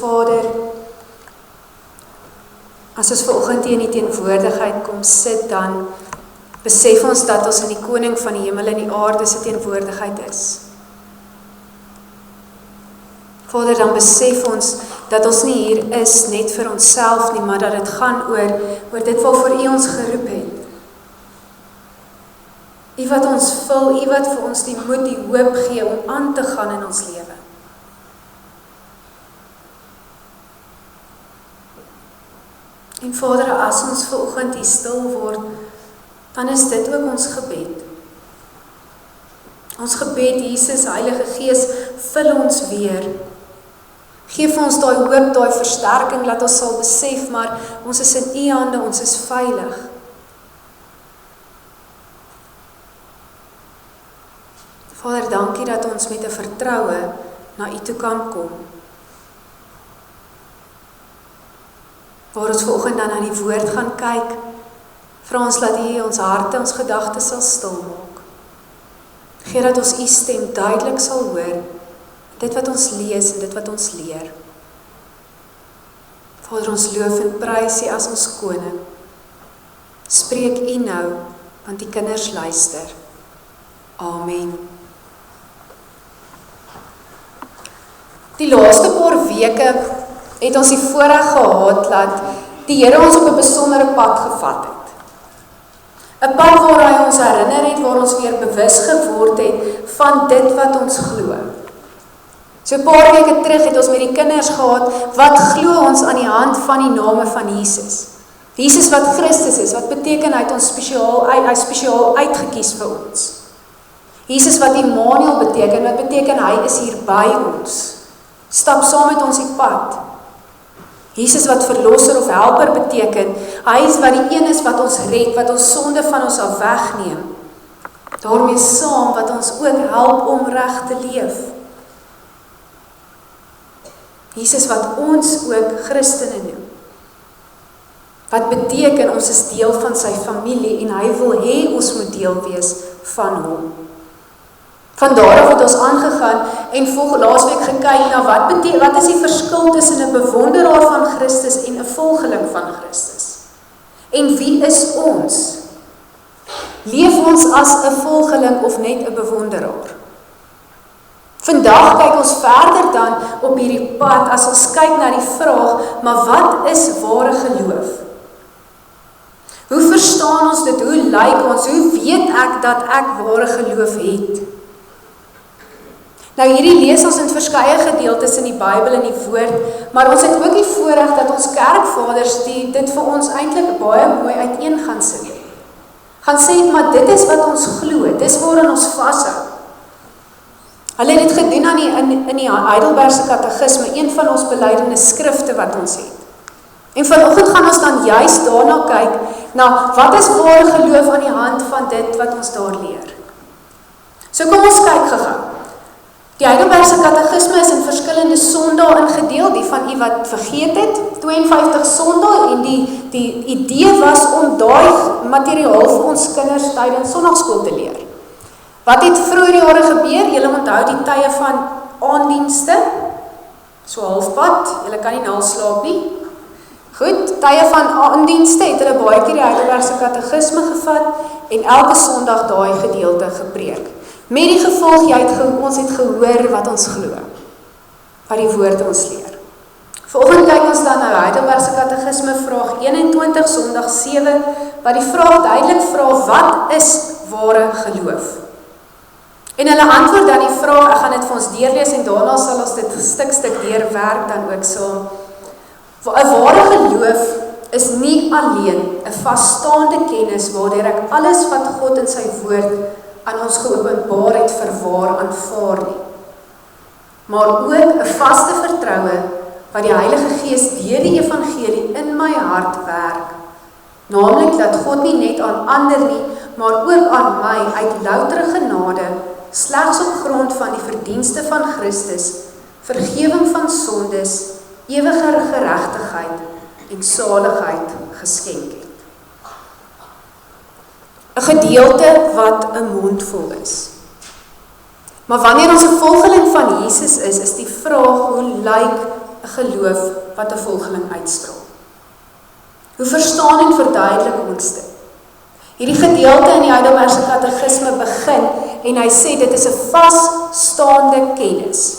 Vader, as ons vanoggend hier in die teenwoordigheid kom sit, dan besef ons dat ons in die Koning van die hemel en die aarde se teenwoordigheid is. Vader, dan besef ons dat ons nie hier is net vir onsself nie, maar dat dit gaan oor dit waarvoor U ons geroep het. U wat ons vul, U wat vir ons die moed, die hoop gee om aan te gaan in ons lewe. En Vader, as ons vanoggend hier stil word, dan is dit ook ons gebed. Ons gebed, Jesus, Heilige Gees, vul ons weer. Geef ons daai hoop, daai versterking, laat ons sal besef, maar ons is in U hande, ons is veilig. Vader, dankie dat ons met 'n vertroue na U toe kan kom. Waar ons vanoggend dan na die woord gaan kyk, vra ons dat U ons harte, ons gedagtes sal stil maak. Gee dat ons U stem duidelik sal hoor, dit wat ons lees en dit wat ons leer. Vader, ons loof en prys U as ons koning. Spreek U nou, want die kinders luister. Amen. Die laaste paar weke het ons die voorreg gehad dat die Here ons op 'n besondere pad gevat het. 'n Pad waar hy ons herinner het, waar ons weer bewus geword het van dit wat ons glo. So 'n paar weke terug het ons met die kinders gehad, wat glo ons aan die hand van die name van Jesus? Jesus wat Christus is, wat beteken hy het ons spesiaal uitgekies vir ons. Jesus wat Immanuel beteken, wat beteken hy is hier by ons. Stap saam met ons die pad. Jesus wat verlosser of helper beteken, hy is wat die een is wat ons red, wat ons sonde van ons af wegneem. Daarmee saam wat ons ook help om reg te leef. Jesus wat ons ook Christene noem. Wat beteken ons is deel van sy familie en hy wil hê ons moet deel wees van hom. Van daarof het ons aangegaan en laasweek gekyk na wat is die verskil tussen 'n bewonderaar van Christus en 'n volgeling van Christus. En wie is ons? Leef ons as 'n volgeling of net 'n bewonderaar? Vandag kyk ons verder dan op hierdie pad as ons kyk na die vraag, maar wat is ware geloof? Hoe verstaan ons dit? Hoe lyk ons? Hoe weet ek dat ek ware geloof het? Nou hierdie lees ons in verskeie gedeeltes in die Bybel en die Woord, maar ons het ook die voorreg dat ons kerkvaders dit vir ons eintlik baie mooi uiteen gaan sit. Gaan sê, maar dit is wat ons glo, dis waarin ons vashou. Hulle het dit gedoen in die Heidelbergse Katekisme, een van ons belydende skrifte wat ons het. En vanoggend gaan ons dan juist daarna kyk, na wat is ware geloof aan die hand van dit wat ons daar leer. So kom ons kyk gou. Die Heidelbergse Katekisme is in verskillende sondae ingedeel, die van u wat vergeet het, 52 sondae, en die idee was om daai materiaal vir ons kinders tydens sonnaarskool te leer. Wat het vroeër jare gebeur? Julle onthou die tye van aanddienste, so halfpad, julle kan nie naslaap nie. Goed, tye van aanddienste het hulle baie keer die Heidelbergse Katekisme gevat en elke Sondag daai gedeelte gepreek. Met die gevolg, ons het gehoor wat ons glo, wat die woord ons leer. Vanoggend kyk ons dan na Heidelbergse Katekisme vraag 21, Sondag 7, wat die vraag duidelik vra, wat is ware geloof? En hulle antwoord dan die vraag, ek gaan dit vir ons deurlees en daarna sal ons dit stuk deurwerk dan ook saam. 'n Ware geloof is nie alleen 'n vasstaande kennis waardeur ek alles wat God in sy woord aan ons geopenbaar het verwaar aanvaar nie, maar ook 'n vaste vertroue wat die Heilige Gees deur die evangelie in my hart werk, naamlik dat God nie net aan ander nie, maar ook aan my uit loutere genade slegs op grond van die verdienste van Christus, vergewing van sondes, ewige geregtigheid en saligheid geskenk het. 'n Gedeelte wat 'n mondvol is. Maar wanneer ons 'n volgeling van Jesus is die vraag, hoe lyk 'n geloof wat 'n volgeling uitstraal? Hoe verstaan en verduidelik ons dit? Hierdie gedeelte in die Heidelbergse Katekisme begin en hy sê dit is 'n vasstaande kennis.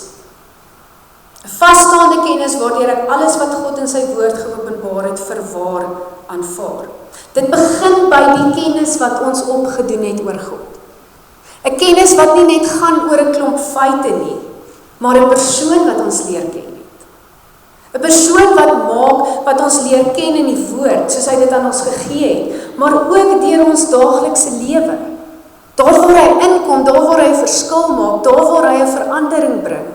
'n Vasstaande kennis waardeur ek alles wat God in sy woord geopenbaar het verwaar aanvaar. Dit begin by die kennis wat ons opgedoen het oor God. 'n Kennis wat nie net gaan oor 'n klomp feite nie, maar 'n persoon wat ons leer ken het. 'n Persoon wat ons leer ken in die woord, soos hy dit aan ons gegee het, maar ook deur ons daaglikse lewe. Daar waar hy inkom, daar waar hy verskil maak, daar waar hy 'n verandering bring.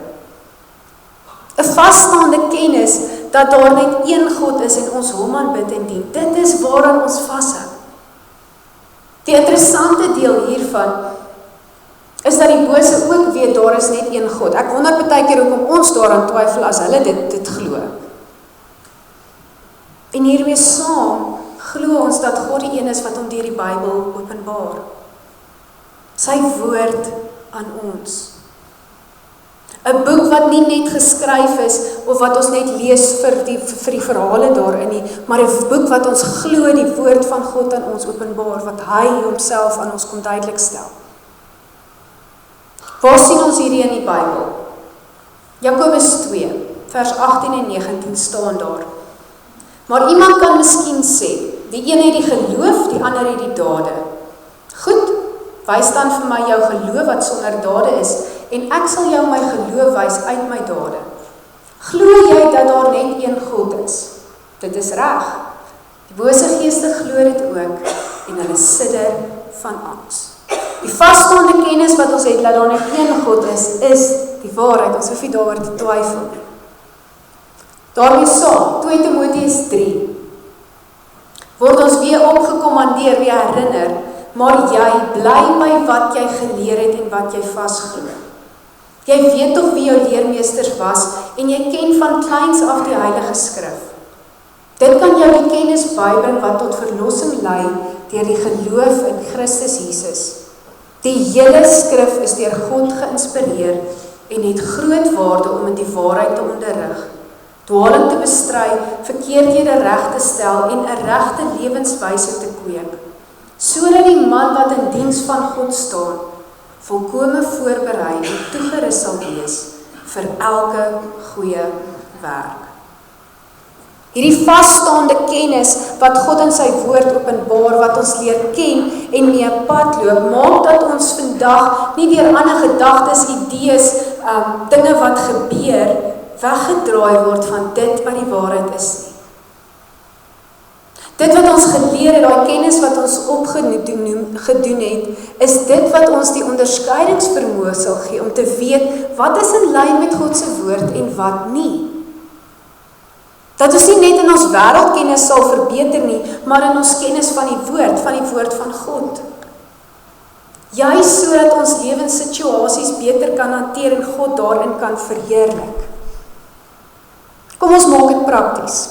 'n Vasstaande kennis dat daar net een God is en ons hom aanbid en dien. Dit is waaraan ons vashou. Die interessante deel hiervan is dat die bose ook weet daar is net een God. Ek wonder baie keer hoekom ons daaraan twyfel as hulle dit glo. En hiermee saam glo ons dat God die een is wat hom deur die Bybel openbaar. Sy woord aan ons. 'n Boek wat nie net geskryf is of wat ons net lees vir die verhale daarin nie, maar 'n boek wat ons glo die woord van God aan ons openbaar, wat hy homself aan ons kom duidelik stel. Waar sien ons hierdie in die Bybel? Jakobus 2, vers 18 en 19 staan daar. Maar iemand kan miskien sê, die een het die geloof, die ander het die dade. Goed, wys dan vir my jou geloof wat sonder dade is, en ek sal jou my geloof wys uit my dade. Glo jy dat daar net een God is? Dit is reg. Die bose geeste glo dit ook, en hulle sidder van angs. Die vasstaande kennis wat ons het, dat daar net een God is die waarheid. Ons hoef nie daaroor te twyfel nie. Daarmee saam, 2 Timoteus 3, word ons weer opgekommandeer, weer herinner, maar jy bly by wat jy geleer het en wat jy vasglo. Jy weet tog wie jou leermeesters was en jy ken van kleins af die Heilige Skrif. Dit kan jou die kennis bybring wat tot verlossing lei deur die geloof in Christus Jesus. Die hele Skrif is deur God geïnspireer en het groot waarde om in die waarheid te onderrig, dwaling te bestry, verkeerdhede reg te stel en 'n regte lewenswyse te kweek, sodat die man wat in diens van God staan, volkome voorberei en toegerus sal wees vir elke goeie werk. Hierdie vasstaande kennis wat God in sy woord openbaar, wat ons leer ken en mee 'n pad loop, maak dat ons vandag nie deur ander gedagtes, idees, dinge wat gebeur, weggedraai word van dit wat die waarheid is nie. Dit wat ons geleer het, daai kennis wat ons gedoen het, is dit wat ons die onderskeidingsvermoë sal gee om te weet wat is in lyn met God se woord en wat nie. Dat ons nie net in ons wêreldkennis sal verbeter nie, maar in ons kennis van die woord van God. Juist sodat ons lewenssituasies beter kan hanteer en God daarin kan verheerlik. Kom ons maak dit prakties.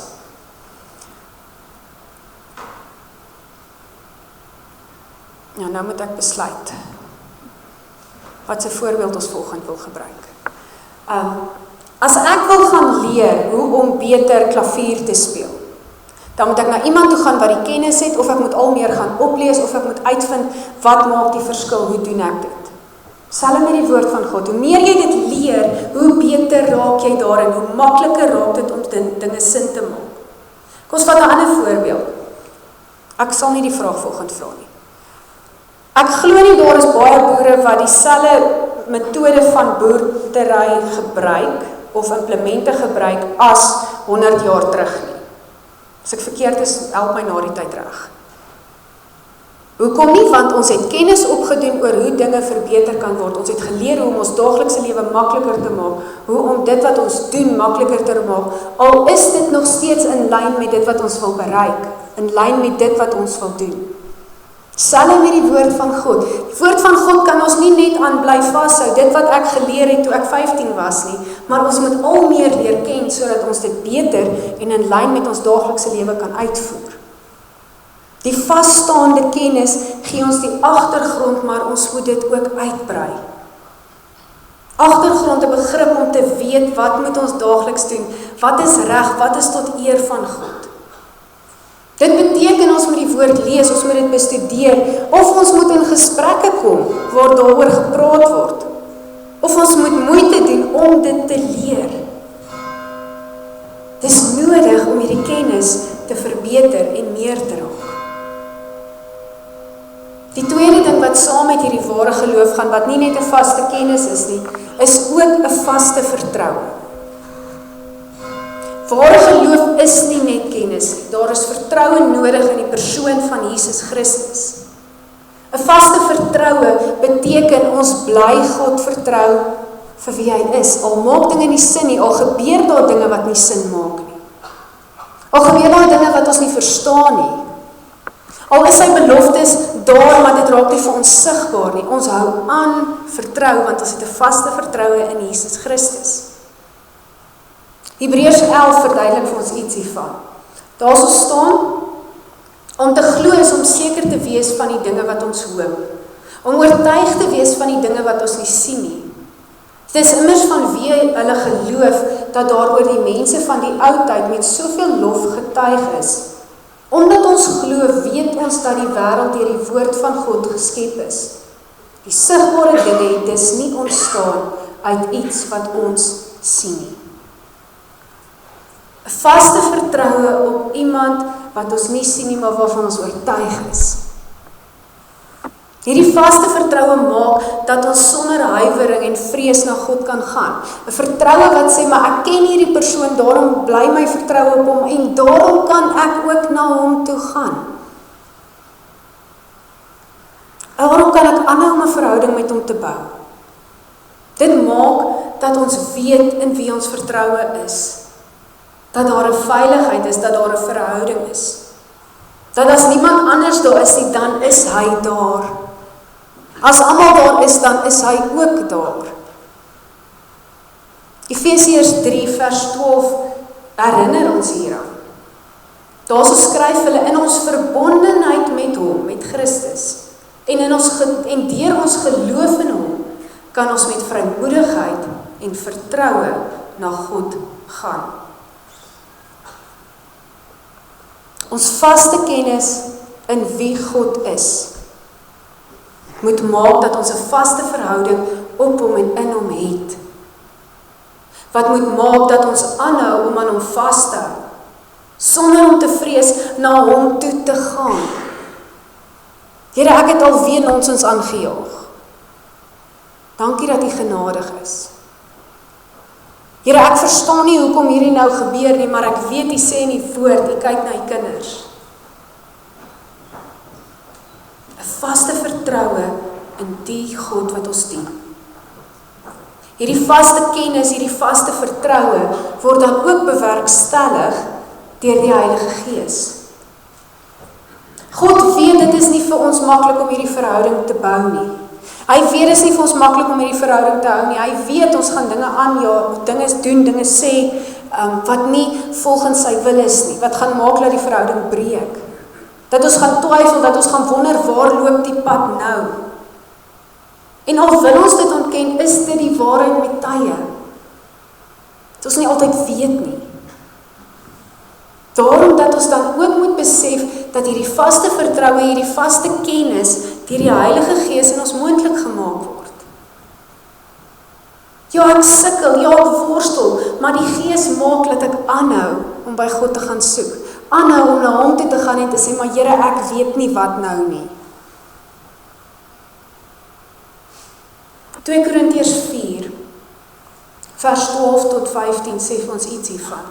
Ja, nou moet ek besluit wat se voorbeeld ons volgende wil gebruik. As ek wil gaan leer hoe om beter klavier te speel, dan moet ek na iemand toe gaan wat die kennis het, of ek moet al meer gaan oplees, of ek moet uitvind wat maak die verskil, hoe doen ek dit. Selfs met die woord van God, hoe meer jy dit leer, hoe beter raak jy daarin, hoe makliker raak dit om dinge sin te maak. Kom ons vat 'n ander voorbeeld. Ek sal nie die vraag volgende vra nie. Ek glo nie daar is baie boere wat dieselfde metode van boerdery gebruik of implemente gebruik as 100 jaar terug nie. As ek verkeerd is, help my na die tyd reg. Hoekom nie? Want ons het kennis opgedoen oor hoe dinge verbeter kan word. Ons het geleer hoe om ons daaglikse lewe makliker te maak, hoe om dit wat ons doen makliker te maak, al is dit nog steeds in lyn met dit wat ons wil bereik, in lyn met dit wat ons wil doen. Selfs met die woord van God. Die woord van God kan ons nie net aan bly vashou, dit wat ek geleer het toe ek 15 was nie, maar ons moet al meer leer ken, sodat ons dit beter en in lyn met ons daaglikse lewe kan uitvoer. Die vasstaande kennis gee ons die agtergrond, maar ons moet dit ook uitbrei. Agtergrond, 'n begrip om te weet wat moet ons daagliks doen, wat is reg, wat is tot eer van God. Dit beteken ons moet die woord lees, ons moet dit bestudeer, of ons moet in gesprekke kom waar daaroor gepraat word, of ons moet moeite doen om dit te leer. Dit is nodig om hierdie kennis te verbeter en meer te raak. Die tweede ding wat saam met hierdie ware geloof gaan, wat nie net 'n vaste kennis is nie, is ook 'n vaste vertroue. Ware geloof is nie net kennis nie, daar is vertroue nodig in die persoon van Jesus Christus. 'n Vaste vertroue beteken ons bly God vertrou vir wie hy is, al maak dinge nie sin nie, al gebeur daar dinge wat nie sin maak nie. Al gebeur daar dinge wat ons nie verstaan nie. Al is sy beloftes daar, maar dit raak nie vir ons sigbaar nie. Ons hou aan vertrou, want ons het 'n vaste vertroue in Jesus Christus. Hebreërs 11 verduidelik vir ons iets hiervan. Daar staan, om te glo is om seker te wees van die dinge wat ons hoop. Om oortuig te wees van die dinge wat ons nie sien nie. Dit is immers van wie hulle geloof, dat daar oor die mense van die ou tyd met soveel lof getuig is. Omdat ons glo, weet ons dat die wêreld deur die woord van God geskep is. Die sigbare dinge het dus nie ontstaan uit iets wat ons sien nie. 'n Vaste vertroue op iemand wat ons nie sien nie, maar waarvan ons oortuig is. Hierdie vaste vertroue maak dat ons sonder huiwering en vrees na God kan gaan. 'n Vertroue wat sê, maar ek ken hierdie persoon, daarom bly my vertroue op hom en daarom kan ek ook na hom toe gaan. Waarom kan ek aanhou om 'n verhouding met hom te bou? Dit maak dat ons weet in wie ons vertroue is. Dat daar 'n veiligheid is, dat daar 'n verhouding is. Dat as niemand anders daar is nie, dan is hy daar. As almal daar is, dan is hy ook daar. Efesiërs 3 vers 12 herinner ons hieraan. Daar skryf hulle in ons verbondenheid met hom, met Christus, en deur ons geloof in hom, kan ons met vrymoedigheid en vertroue na God gaan. Ons vaste kennis in wie God is, moet maak dat ons 'n vaste verhouding op hom en in hom het. Wat moet maak dat ons aanhou om aan hom vas te hou, sonder om te vrees na hom toe te gaan. Here, ek het alweer nonsens aangejaag. Dankie dat U genadig is. Here, ek verstaan nie hoekom hierdie nou gebeur nie, maar ek weet U sê in die woord, U kyk na U kinders. 'n Vaste vertroue in die God wat ons dien. Hierdie vaste kennis, hierdie vaste vertroue word dan ook bewerkstellig deur die Heilige Gees. God weet dit is nie vir ons maklik om hierdie verhouding te bou nie. Hy weet dit is nie vir ons maklik om hierdie verhouding te hou nie. Hy weet ons gaan dinge aanjaag, dinge doen, dinge sê wat nie volgens sy wil is nie, wat gaan maak dat die verhouding breek. Dat ons gaan twyfel, dat ons gaan wonder waar loop die pad nou. En al wil ons dit ontken, is dit die waarheid met tye. Dit ons nie altyd weet nie. Daarom dat ons dan ook moet besef dat hierdie vaste vertroue, hierdie vaste kennis deur die Heilige Gees in ons moontlik gemaak word. Ja, ek sukkel, ja, ek worstel, maar die Gees maak dat ek aanhou om by God te gaan soek. Aanhou om na hom toe te gaan en te sê, maar Here, ek weet nie wat nou nie. 2 Korintiërs 4, vers 12 tot 15 sê vir ons iets hiervan.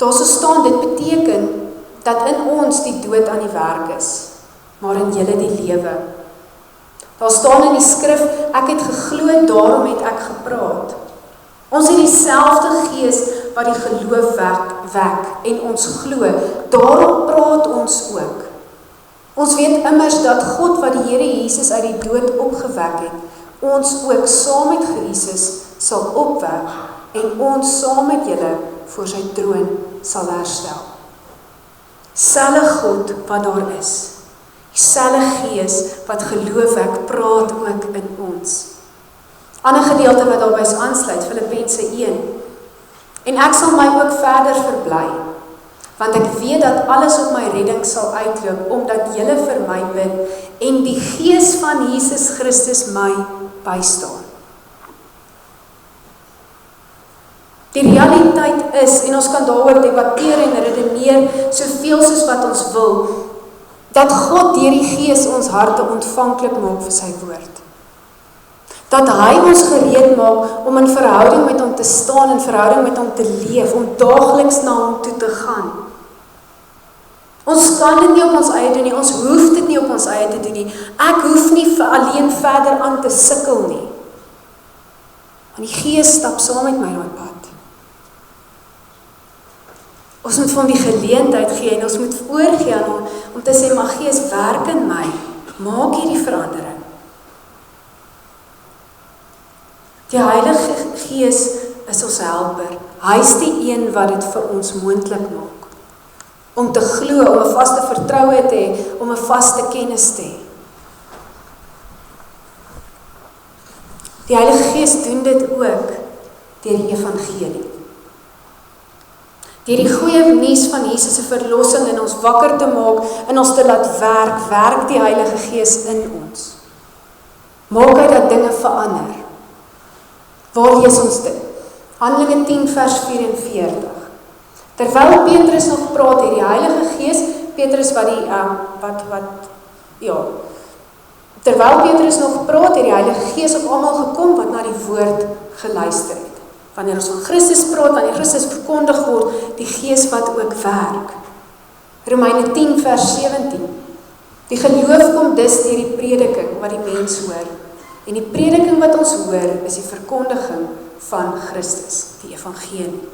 Daar staan, dit beteken dat in ons die dood aan die werk is, maar in julle die lewe. Daar staan in die skrif, ek het geglo, daarom het ek gepraat. Ons het dieselfde Gees wat die geloof wek en ons glo, daarom praat ons ook. Ons weet immers dat God wat die Here Jesus uit die dood opgewek het, ons ook saam met Jesus sal opwek en ons saam met julle voor sy troon sal herstel. Selfe God wat daar is, dieselfde Gees wat geloof ek, praat ook in ons. Ander gedeelte wat daarbij aansluit, Filippense 1. En ek sal my ook verder verbly, want ek weet dat alles op my redding sal uitloop, omdat julle vir my bid, en die Gees van Jesus Christus my bystaan. Die realiteit is, en ons kan daaroor debatteer en redeneer, soveel soos wat ons wil, dat God deur die Gees ons harte ontvanklik maak vir sy woord. Dat hy ons gereed maak om in verhouding met hom te staan, in verhouding met hom te leef, om daagliks na hom toe te gaan. Ons kan dit nie op ons eie doen nie, ons hoef dit nie op ons eie te doen nie. Ek hoef nie alleen verder aan te sukkel nie. Want die Gees stap saam met my daai pad. Ons moet vir hom die geleentheid gee en ons moet oorgee aan hom om te sê, maar Gees, werk in my, maak hierdie verandering. Die Heilige Gees is ons helper. Hy is die een wat dit vir ons moontlik maak. Om te glo, om 'n vaste vertroue te hê, om 'n vaste kennis te hê. Die Heilige Gees doen dit ook deur die evangelie. Deur die goeie nuus van Jesus se verlossing in ons wakker te maak, in ons te laat werk die Heilige Gees in ons. Maak hy dat dinge verander. Waar lees ons dit? Handelinge 10 vers 44. Terwyl Petrus nog praat, het die Heilige Gees, Petrus wat die, terwyl Petrus nog praat, het die Heilige Gees op almal gekom wat na die woord geluister het. Wanneer ons van Christus praat, wanneer Christus verkondig word, die Gees wat ook werk. Romeine 10 vers 17. Die geloof kom dus deur die prediking wat die mens hoor. En die prediking wat ons hoor, is die verkondiging van Christus, die evangelie.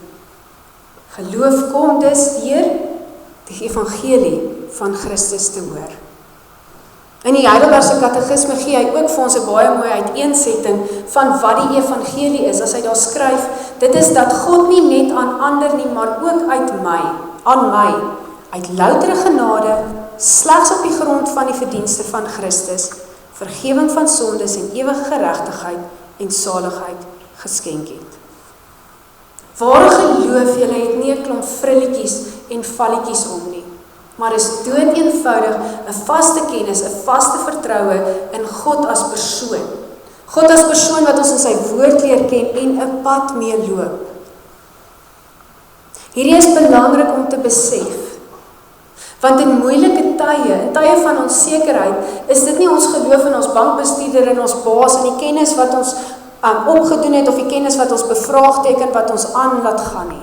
Geloof kom dus deur die evangelie van Christus te hoor. In die Heidelbergse Katekisme gee hy ook vir ons 'n baie mooi uiteensetting van wat die evangelie is. As hy daar skryf, dit is dat God nie net aan ander nie, maar ook aan my, uit loutere genade, slegs op die grond van die verdienste van Christus, vergewing van sondes en ewige geregtigheid en saligheid geskenk het. Ware geloof, julle het nie 'n klomp frilletjies en valletjies om nie, maar is dood eenvoudig 'n vaste kennis, 'n vaste vertroue in God as persoon. God as persoon wat ons in sy woord leer ken en 'n pad mee loop. Hierdie is belangrik om te besef. Want in moeilike tye, in tye van onsekerheid, is dit nie ons geloof in ons bankbestuurder en ons baas en die kennis wat ons opgedoen het, of die kennis wat ons bevraagteken, wat ons aan laat gaan nie.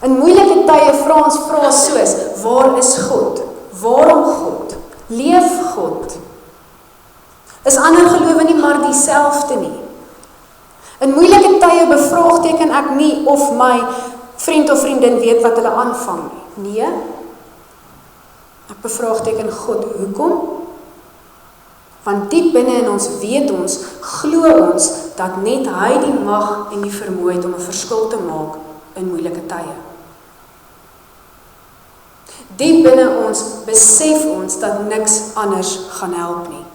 In moeilike tye vra ons vrae soos, waar is God? Waarom God? Leef God? Is ander gelowe nie maar dieselfde nie? In moeilike tye bevraagteken ek nie of my vriend of vriendin weet wat hulle aanvang nie. Nee. Ek bevraagteken God, hoekom? Want diep binne in ons weet ons, glo ons, dat net hy die mag en die vermoë het om 'n verskil te maak in moeilike tye. Diep binne ons besef ons dat niks anders gaan help nie.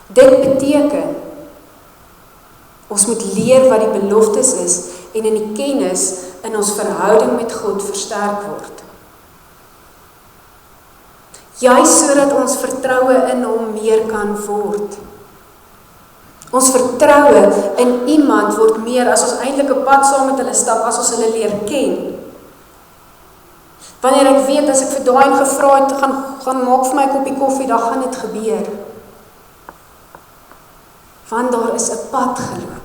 Dit beteken, ons moet leer wat die beloftes is en in die kennis in ons verhouding met God versterk word. Juist sodat ons vertroue in hom meer kan word. Ons vertroue in iemand word meer as ons eintlik 'n pad saam met hulle stap, as ons hulle leer ken. Wanneer ek weet, as ek vir daai gevra het, gaan maak vir my 'n koppie koffie, dan gaan dit gebeur. Want daar is 'n pad geloop.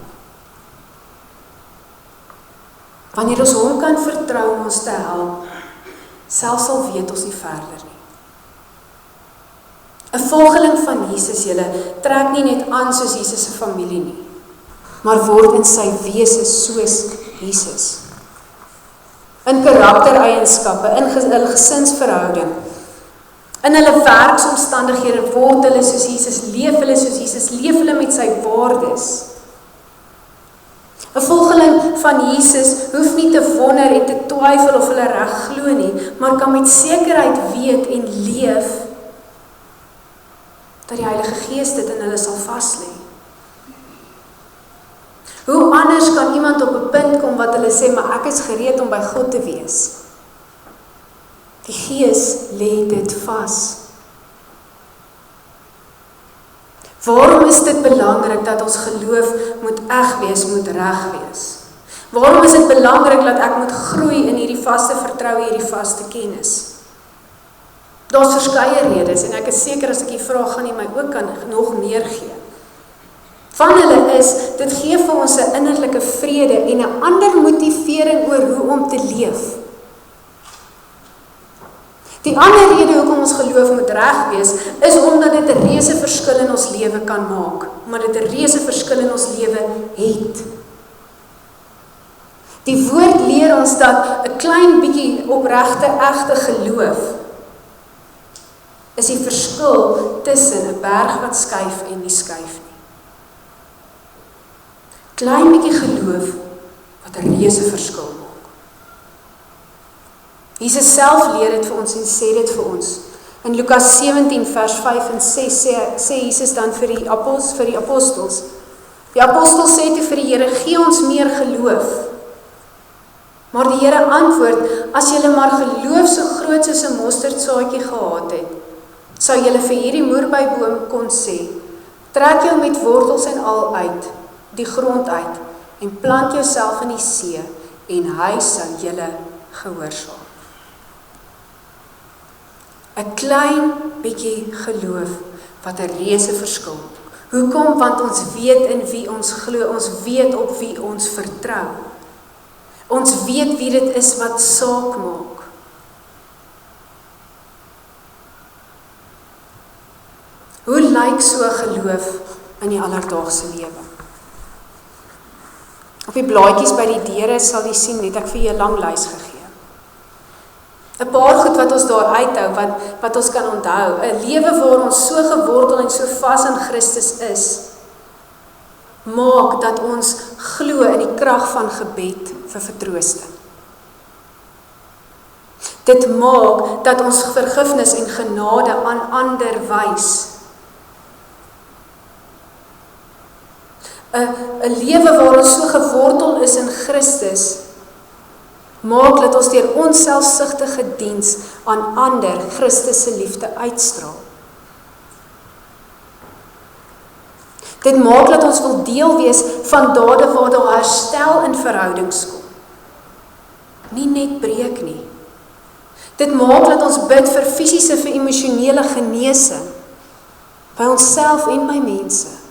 Wanneer ons hom kan vertrou om ons te help, selfs al weet ons nie verder nie. 'n volgeling van Jesus, julle, trek nie net aan soos Jesus se familie nie, maar word in sy wese soos Jesus. In karaktereienskappe, in hulle gesinsverhouding, in hulle werksomstandighede word hulle soos Jesus, leef hulle soos Jesus, leef hulle met sy waardes. 'n volgeling van Jesus hoef nie te wonder en te twyfel of hulle reg glo nie, maar kan met sekerheid weet en leef dat die Heilige Gees dit in hulle sal vaslê. Hoe anders kan iemand op 'n punt kom wat hulle sê, maar ek is gereed om by God te wees? Die Gees lê dit vas. Waarom is dit belangrik dat ons geloof moet eg wees, moet reg wees? Waarom is dit belangrik dat ek moet groei in hierdie vaste vertroue, hierdie vaste kennis? Daar's verskeie redes en ek is seker as ek die vraag gaan nie my ook kan nog meer gee. Van hulle is, dit gee vir ons 'n innerlike vrede en 'n ander motivering oor hoe om te leef. Die ander rede hoekom ons geloof moet reg wees, is omdat dit 'n reuse verskil in ons lewe kan maak. Omdat dit 'n reuse verskil in ons lewe het. Die woord leer ons dat 'n klein bietjie opregte, egte geloof is die verskil tussen 'n berg wat skuif en nie skuif nie. Klein bietjie geloof wat 'n reuse verskil maak. Jesus self leer dit vir ons en sê dit vir ons. In Lukas 17 vers 5 en 6 sê Jesus dan vir die apostels. Die apostels sê toe vir die Here, gee ons meer geloof. Maar die Here antwoord, as julle maar geloof so groot soos 'n mosterdsaadjie gehad het, sou julle vir hierdie moerbeiboom kon sê, trek jou met wortels en al uit, die grond uit, en plant jouself in die see, en hy sal julle gehoorsaam. 'n klein bietjie geloof wat 'n reuse verskil maak. Hoekom? Want ons weet in wie ons glo, ons weet op wie ons vertrou. Ons weet wie dit is wat saak maak. Hoe lyk so 'n geloof in die alledaagse lewe? Op die blaadjies by die deure sal jy sien, het ek vir jou 'n lang lys gegee. 'n paar goed wat ons daar uithou, wat ons kan onthou. 'n Lewe waar ons so gewortel en so vas in Christus is, maak dat ons glo in die krag van gebed vir vertroosting. Dit maak dat ons vergifnis en genade aan ander wys. 'n lewe waar ons so gewortel is in Christus, maak dat ons deur onselfsugtige diens aan ander Christus se liefde uitstraal. Dit maak dat ons wil deel wees van dade waar daar herstel in verhoudings kom. Nie net breek nie. Dit maak dat ons bid vir fisiese, vir emosionele genesing, by onsself en by mense.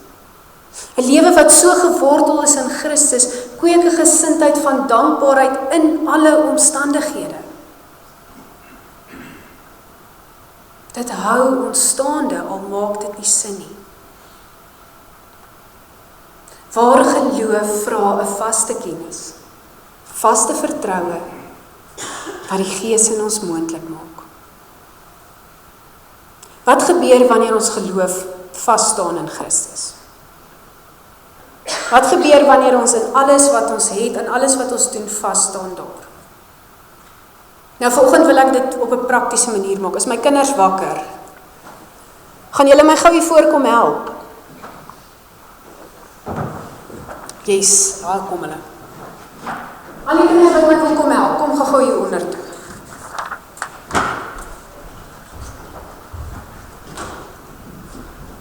'n lewe wat so gewortel is in Christus, kweek 'n gesindheid van dankbaarheid in alle omstandighede. Dit hou ons staande, al maak dit nie sin nie. Ware geloof vra 'n vaste kennis, vaste vertroue, wat die Gees in ons moontlik maak. Wat gebeur wanneer ons geloof vas staan in Christus? Wat gebeur wanneer ons in alles wat ons het, in alles wat ons doen, vas staan daar? Nou vanoggend wil ek dit op 'n praktiese manier maak. Is my kinders wakker? Gaan julle my gou hier voorkom help? Yes, daar kom hulle. Al die kinders wat my wil kom help, kom gou hier onder toe.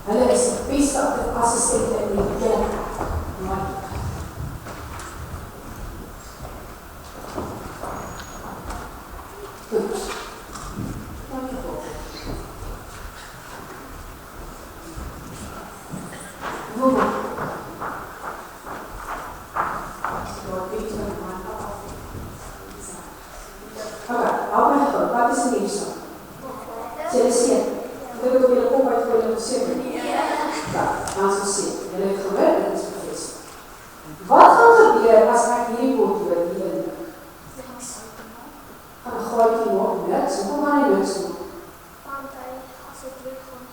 Hulle is die beste assistente in die kerk. Goed. Wat is die nieuws dan? Zullen ze zien? We hebben ook weer een kop uit voor jullie zien. Ja, gaan ze zien. Jullie hebben gehoord en het is bevestigd. Wat gaat er gebeuren als ik hier moet worden hierin? Gaan we gooien die nog niks? Hoe gaan die niks doen? Want als het weer gewoon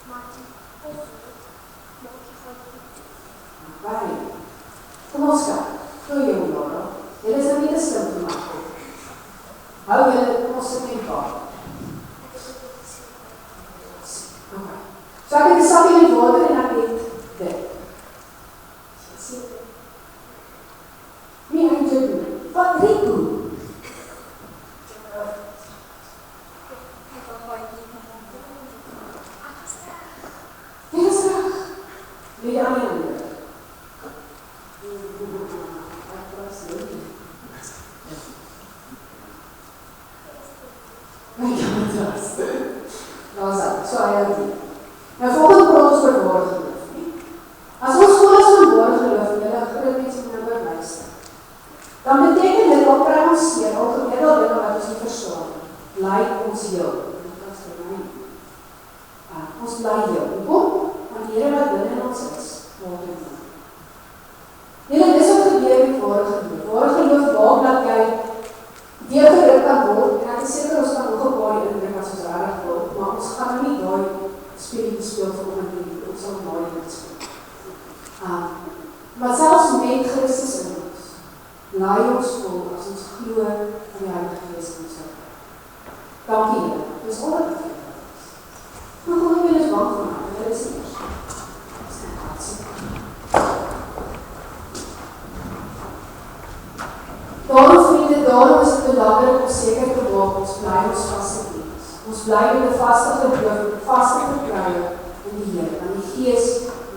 maar die maak je gewoon goed. Waar? Kom ons kijken. Doe je jongen. Dit is niet te slim te maken. Hou je, kom ons zitten in het bad. Dan beteken dit al kry ons seer, al gebeur al dinge wat ons nie verstaan. Bly ons heel. Dat is vir my. Ons bly heel. Hoekom? Want die Here wat binne ons is, maak dit nie. Julle, dis wat gebeur met ware geloof. Ware geloof maak dat jy deurgedruk kan word, en ek is seker ons kan nog 'n paar indruk as ons reg wil, maar ons gaan nou nie daai speletjie speel vir ons nie, ons sal daai net speel. Maar selfs met Christus in ons, bly ons vol as ons glo aan die Heilige Gees in ons hart. Dankie Here, dis ongelukkig. Maar hoe wil ons bang van hom? Dit is eers. Dis net hartseer. Daarom vriende, daarom is het belangrik om seker te maak, ons bly ons vaste diens. Ons bly met 'n vaste geloof, vaste vertroue in die Here, want die Gees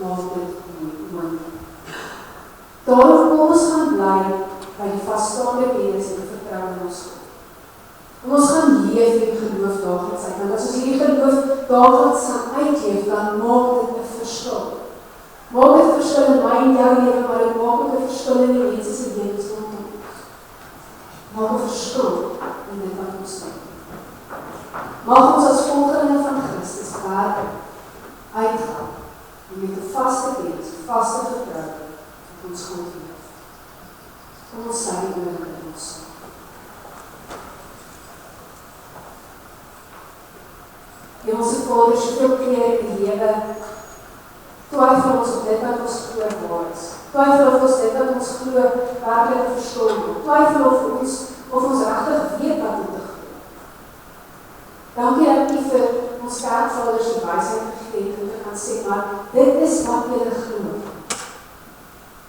maak dit moontlik. Daarom kom ons gaan bly by die vasstaande kennis en vertroue in ons God. En ons gaan leef in geloof daagliks uit, want as ons hierdie geloof daagliks gaan uitleef, dan maak dit 'n verskil. Maak dit 'n verskil in my en jou lewe, maar dit maak ook 'n verskil in die mense se lewens rondom ons. Maak 'n verskil in dit wat ons doen. Mag ons as volgelinge van Christus verder uitgaan en met 'n vaste kennis, vaste vertroue op ons God leef. Kom ons sê dit in ons. Hemelse Vader, soveel keer in die lewe twyfel ons op dit wat ons glo waar is. Twyfel of ons dit wat ons glo werklik verstaan. Twyfel of ons regtig weet wat om te glo. Dankie dat U vir ons kerkvaders die wysheid gegee het om te gaan sê, maar dit is wat julle glo.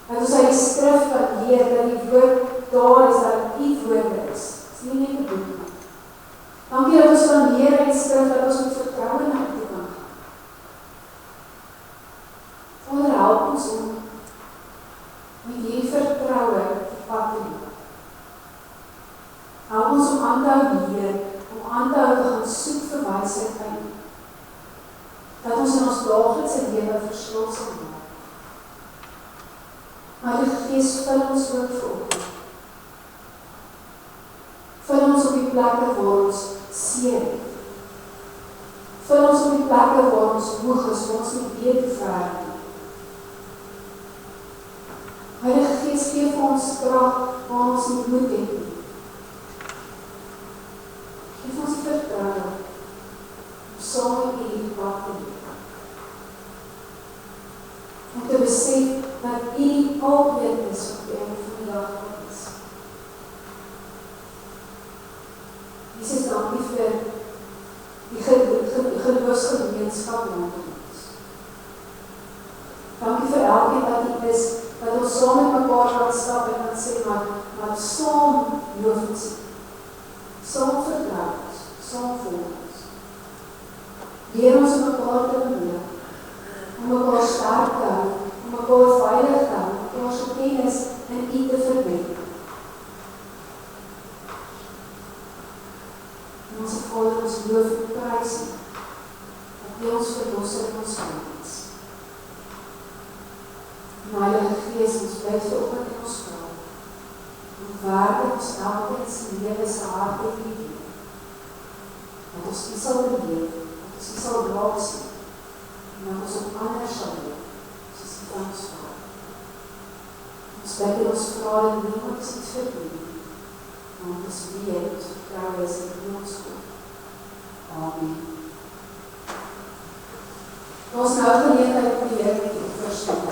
Dat ons uit die skrif kan leer dat die woord daar is, dat U woord is. Dit is nie net 'n boek nie. Dankie dat ons kan leer uit die skrif dat ons met vertroue na U toe kan gaan. Vader, help ons om met hierdie vertroue te pad te loop. Help ons om aan te hou leer, om aan te hou te gaan soek vir wysheid by U. Dat ons in ons daaglikse lewe verskil sal maak. Heilige Gees, vul ons ook vanoggend. Vul ons op die plekke waar ons seer het. Vul ons op die plekke waar ons moeg is, waar ons nie weet hoe ver nie. Heilige Gees, gee vir ons krag waar ons nie moed het nie. Geef ons die vertroue om saam met U die pad te loop. Om te besef dat U alweer is op die einde van die dag wat is. Jesus, dankie vir die geloofsgemeenskap rondom ons. Dankie vir elkeen wat U is, dat ons saam met mekaar kan stap en kan sê, maar saam loof ons U. Saam vertrou ons, saam volg ons. Leer ons om mekaar te bemoedig, om mekaar sterk te hou, om mekaar veilig te hou, om mekaar se kennis in U te verbind. En ons Vader, ons loof en prys U, dat U ons verlosser en ons vriend is. En Heilige Gees, ons bid vanoggend in ons vra, om waardig ons elkeen se lewe se hart en liefde, dat ons U sal beleef, dat ons U sal raak sien, en dat ons op ander sal leef, soos U van ons vra. Ons bid en ons vra dat niemand ons iets verdien, want ons weet, ons vertroue is in ons God. Amen. Ons nou geleentheid om die Here te verstaan.